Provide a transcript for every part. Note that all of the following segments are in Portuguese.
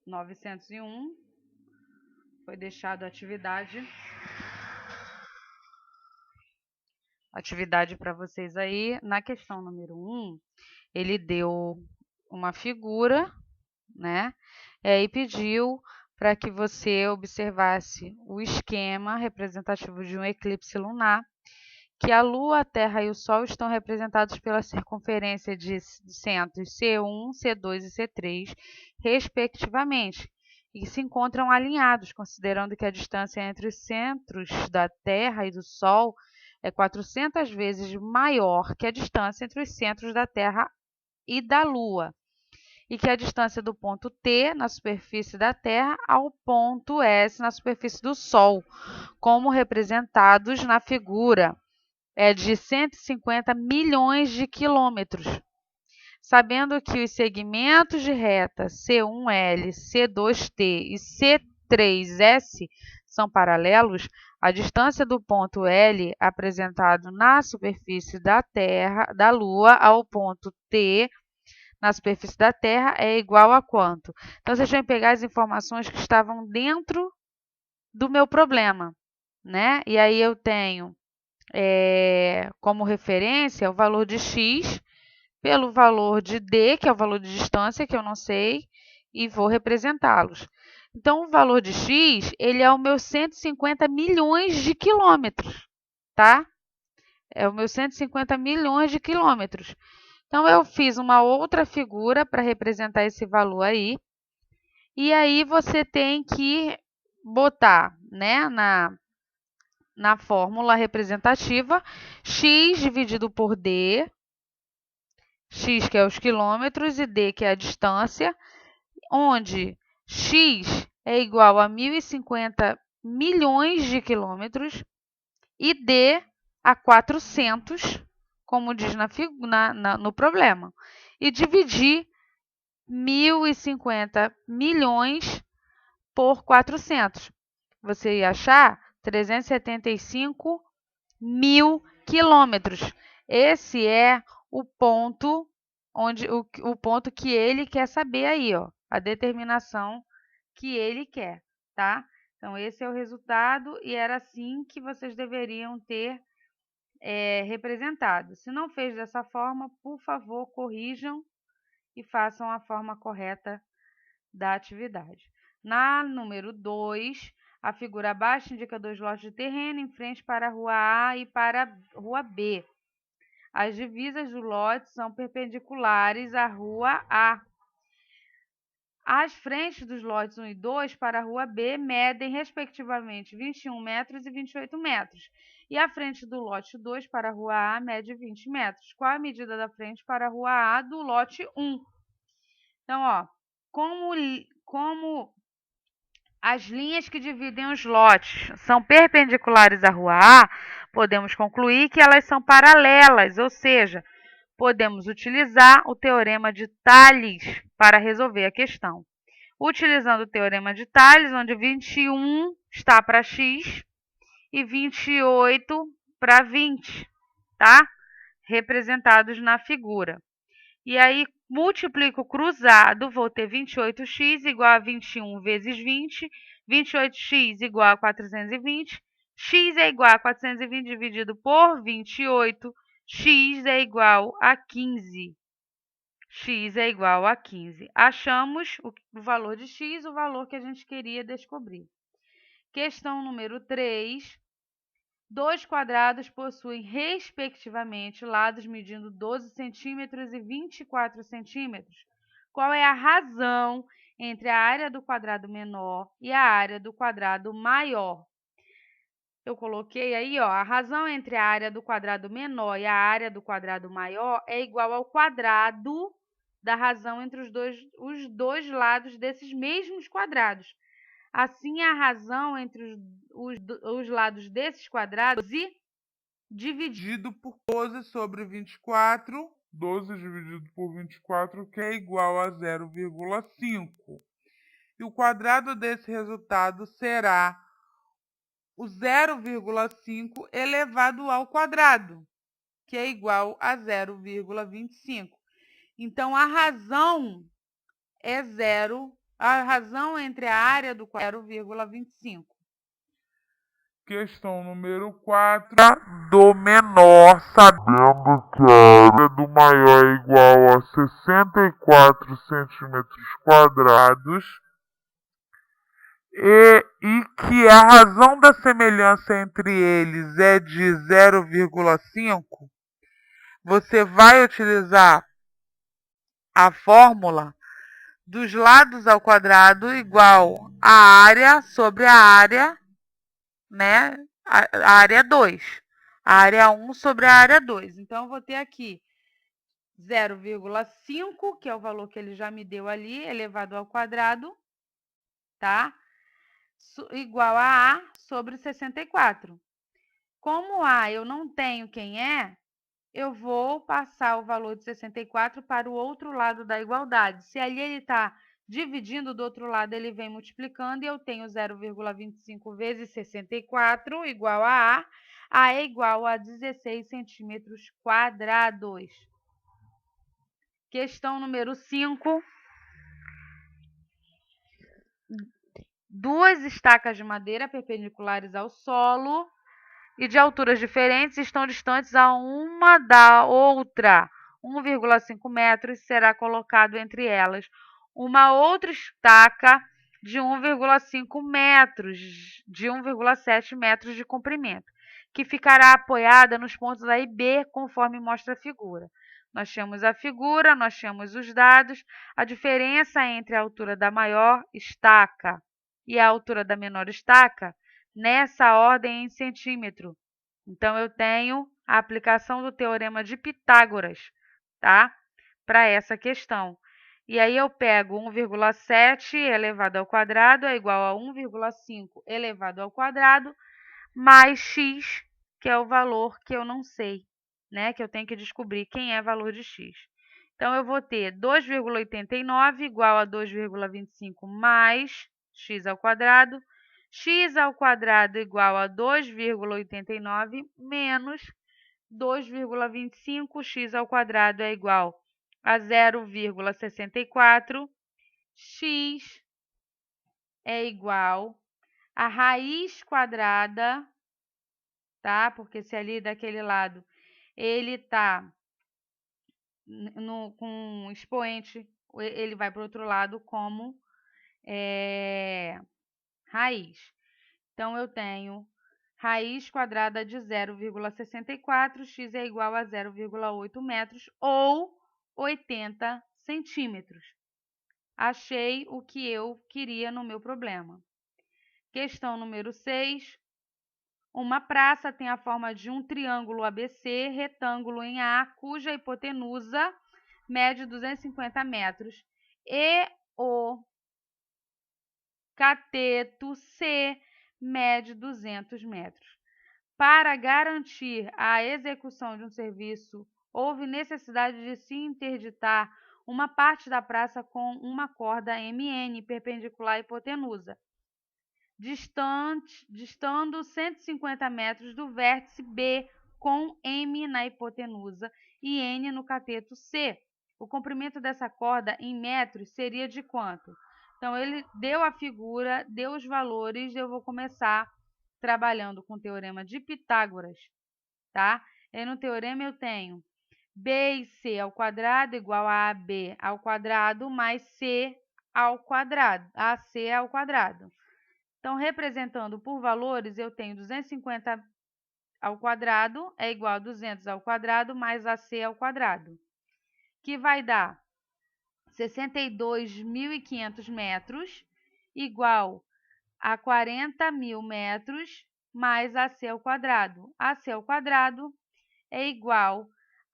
901. Foi deixado a atividade para vocês aí. Na questão número 1, ele deu uma figura, né? E aí pediu para que você observasse o esquema representativo de um eclipse lunar, que a Lua, a Terra e o Sol estão representados pela circunferência de centros C1, C2 e C3, respectivamente, e se encontram alinhados, considerando que a distância entre os centros da Terra e do Sol é 400 vezes maior que a distância entre os centros da Terra e da Lua, e que a distância do ponto T na superfície da Terra ao ponto S na superfície do Sol, como representados na figura, é de 150 milhões de quilômetros. Sabendo que os segmentos de reta C1L, C2T e C3S são paralelos, a distância do ponto L apresentado na superfície da Terra, da Lua, ao ponto T na superfície da Terra é igual a quanto? Então, vocês vão pegar as informações que estavam dentro do meu problema, né? E aí eu tenho como referência o valor de x pelo valor de d, que é o valor de distância, que eu não sei, e vou representá-los. Então, o valor de x, ele é o meu 150 milhões de quilômetros, tá? É o meu 150 milhões de quilômetros. Então, eu fiz uma outra figura para representar esse valor aí. E aí, você tem que botar, né, na fórmula representativa, x dividido por d, x que é os quilômetros e d que é a distância, onde x é igual a 1.050 milhões de quilômetros e d a 400, como diz no problema. E dividir 1.050 milhões por 400. Você ia achar 375 mil quilômetros. Esse é o ponto o ponto que ele quer saber aí, ó, a determinação que ele quer, tá? Então, esse é o resultado e era assim que vocês deveriam ter representado. Se não fez dessa forma, por favor, corrijam e façam a forma correta da atividade. Na número 2, a figura abaixo indica 2 lotes de terreno em frente para a rua A e para a rua B. As divisas do lote são perpendiculares à rua A. As frentes dos lotes 1 e 2 para a rua B medem, respectivamente, 21 metros e 28 metros. E a frente do lote 2 para a rua A mede 20 metros. Qual a medida da frente para a rua A do lote 1? Então, ó, como as linhas que dividem os lotes são perpendiculares à rua A, podemos concluir que elas são paralelas, ou seja, podemos utilizar o teorema de Tales para resolver a questão. Utilizando o teorema de Tales, onde 21 está para x e 28 para 20, tá? Representados na figura. E aí, multiplico cruzado, vou ter 28x igual a 21 vezes 20, 28x igual a 420, x é igual a 420 dividido por 28, x é igual a 15. X é igual a 15. Achamos o valor de x, o valor que a gente queria descobrir. Questão número 3. Dois quadrados possuem, respectivamente, lados medindo 12 centímetros e 24 centímetros. Qual é a razão entre a área do quadrado menor e a área do quadrado maior? Eu coloquei aí, ó, a razão entre a área do quadrado menor e a área do quadrado maior é igual ao quadrado da razão entre os dois lados desses mesmos quadrados. Assim, a razão entre os lados desses quadrados e dividido por 12 sobre 24, 12 dividido por 24, que é igual a 0,5. E o quadrado desse resultado será o 0,5 elevado ao quadrado, que é igual a 0,25. Então, a razão é 0,25. A razão entre a área do 0,25. Questão número 4. Do menor, sabendo que a área do maior é igual a 64 centímetros quadrados e que a razão da semelhança entre eles é de 0,5, você vai utilizar a fórmula dos lados ao quadrado igual a área sobre a área, né? A área 2. A área 1 sobre a área 2. Então, eu vou ter aqui 0,5, que é o valor que ele já me deu ali, elevado ao quadrado, tá? Igual a A sobre 64. Como A eu não tenho quem é, eu vou passar o valor de 64 para o outro lado da igualdade. Se ali ele está dividindo, do outro lado ele vem multiplicando, e eu tenho 0,25 vezes 64 igual a A. A é igual a 16 centímetros quadrados. Questão número 5. Duas estacas de madeira perpendiculares ao solo e de alturas diferentes estão distantes a uma da outra 1,5 metros, será colocado entre elas uma outra estaca de 1,5 metros, de 1,7 metros de comprimento, que ficará apoiada nos pontos A e B, conforme mostra a figura. Nós temos a figura, nós temos os dados, a diferença entre a altura da maior estaca e a altura da menor estaca, nessa ordem em centímetro. Então, eu tenho a aplicação do teorema de Pitágoras, tá? Para essa questão. E aí eu pego 1,7 elevado ao quadrado é igual a 1,5 elevado ao quadrado mais x, que é o valor que eu não sei, né? Que eu tenho que descobrir quem é valor de x. Então, eu vou ter 2,89 igual a 2,25 mais x ao quadrado. X ao quadrado igual a 2,89 menos 2,25. X ao quadrado é igual a 0,64. X é igual a raiz quadrada, tá? Porque se ali daquele lado ele está com um expoente, ele vai para o outro lado como raiz. Então, eu tenho raiz quadrada de 0,64, x é igual a 0,8 metros ou 80 centímetros. Achei o que eu queria no meu problema. Questão número 6. Uma praça tem a forma de um triângulo ABC, retângulo em A, cuja hipotenusa mede 250 metros, e o cateto C mede 200 metros. Para garantir a execução de um serviço, houve necessidade de se interditar uma parte da praça com uma corda MN perpendicular à hipotenusa, distando 150 metros do vértice B, com M na hipotenusa e N no cateto C. O comprimento dessa corda em metros seria de quanto? Então, ele deu a figura, deu os valores, eu vou começar trabalhando com o teorema de Pitágoras, tá? E no teorema eu tenho B e C ao quadrado igual a AB ao quadrado mais C ao quadrado, AC ao quadrado. Então, representando por valores, eu tenho 250 ao quadrado é igual a 200 ao quadrado mais AC ao quadrado, que vai dar 62.500 metros igual a 40.000 metros mais AC ao quadrado. AC ao quadrado é igual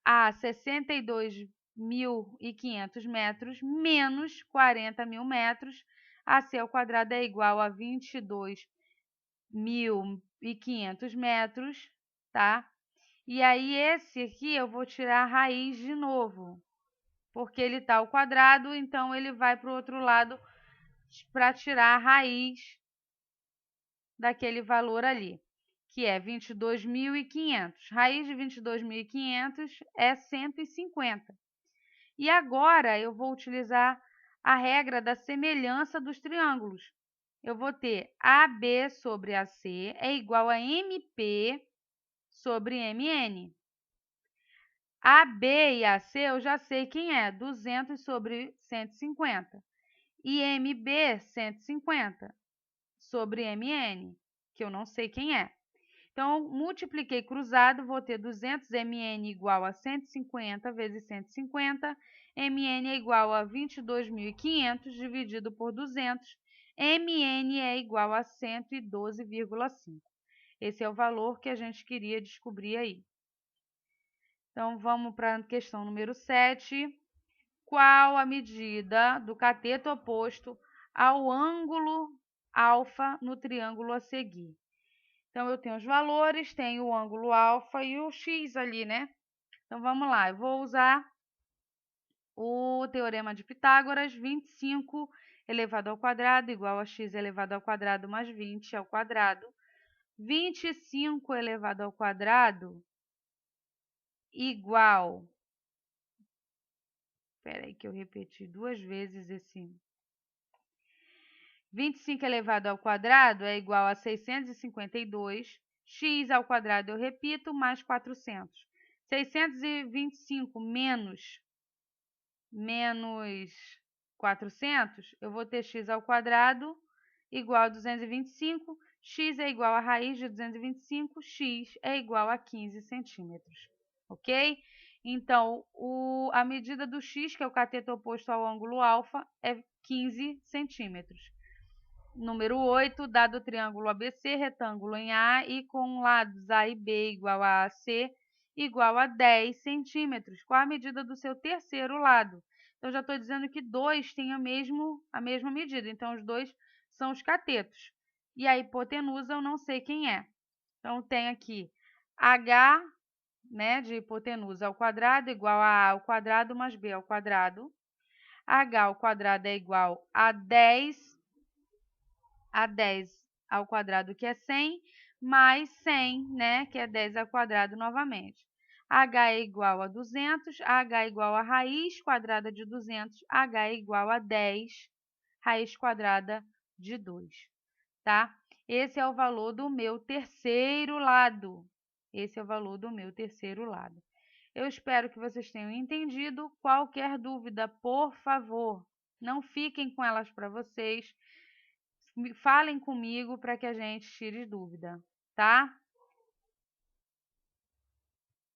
a 62.500 metros menos 40.000 metros. AC ao quadrado é igual a 22.500 metros, tá? E aí, esse aqui eu vou tirar a raiz de novo, porque ele está ao quadrado, então ele vai para o outro lado para tirar a raiz daquele valor ali, que é 22.500. Raiz de 22.500 é 150. E agora eu vou utilizar a regra da semelhança dos triângulos. Eu vou ter AB sobre AC é igual a MP sobre MN. AB e AC eu já sei quem é, 200 sobre 150. E MB, 150 sobre MN, que eu não sei quem é. Então, multipliquei cruzado, vou ter 200 MN igual a 150 vezes 150. MN é igual a 22.500 dividido por 200. MN é igual a 112,5. Esse é o valor que a gente queria descobrir aí. Então, vamos para a questão número 7. Qual a medida do cateto oposto ao ângulo alfa no triângulo a seguir? Então, eu tenho os valores, tenho o ângulo alfa e o x ali, né? Então, vamos lá. Eu vou usar o teorema de Pitágoras, 25 elevado ao quadrado igual a x elevado ao quadrado mais 20 ao quadrado. 25 elevado ao quadrado igual... Espera aí que eu repeti 2 vezes esse... 25 elevado ao quadrado é igual a 652. X ao quadrado eu repito, mais 400. 625 menos 400, eu vou ter x ao quadrado igual a 225. X é igual a raiz de 225. X é igual a 15 centímetros. Ok? Então, a medida do x, que é o cateto oposto ao ângulo alfa, é 15 centímetros. Número 8, dado o triângulo ABC, retângulo em A e com lados A e B igual a AC, igual a 10 centímetros. Qual a medida do seu terceiro lado? Então, já estou dizendo que 2 tem a mesma medida. Então, os dois são os catetos. E a hipotenusa eu não sei quem é. Então, tem aqui H, né, de hipotenusa ao quadrado igual a ao quadrado mais B ao quadrado. H ao quadrado é igual a 10 ao quadrado, que é 100, mais 100, né, que é 10 ao quadrado novamente. H é igual a 200, H é igual a raiz quadrada de 200, H é igual a 10 raiz quadrada de 2, tá? Esse é o valor do meu terceiro lado. Esse é o valor do meu terceiro lado. Eu espero que vocês tenham entendido. Qualquer dúvida, por favor, não fiquem com elas para vocês. Falem comigo para que a gente tire dúvida, tá?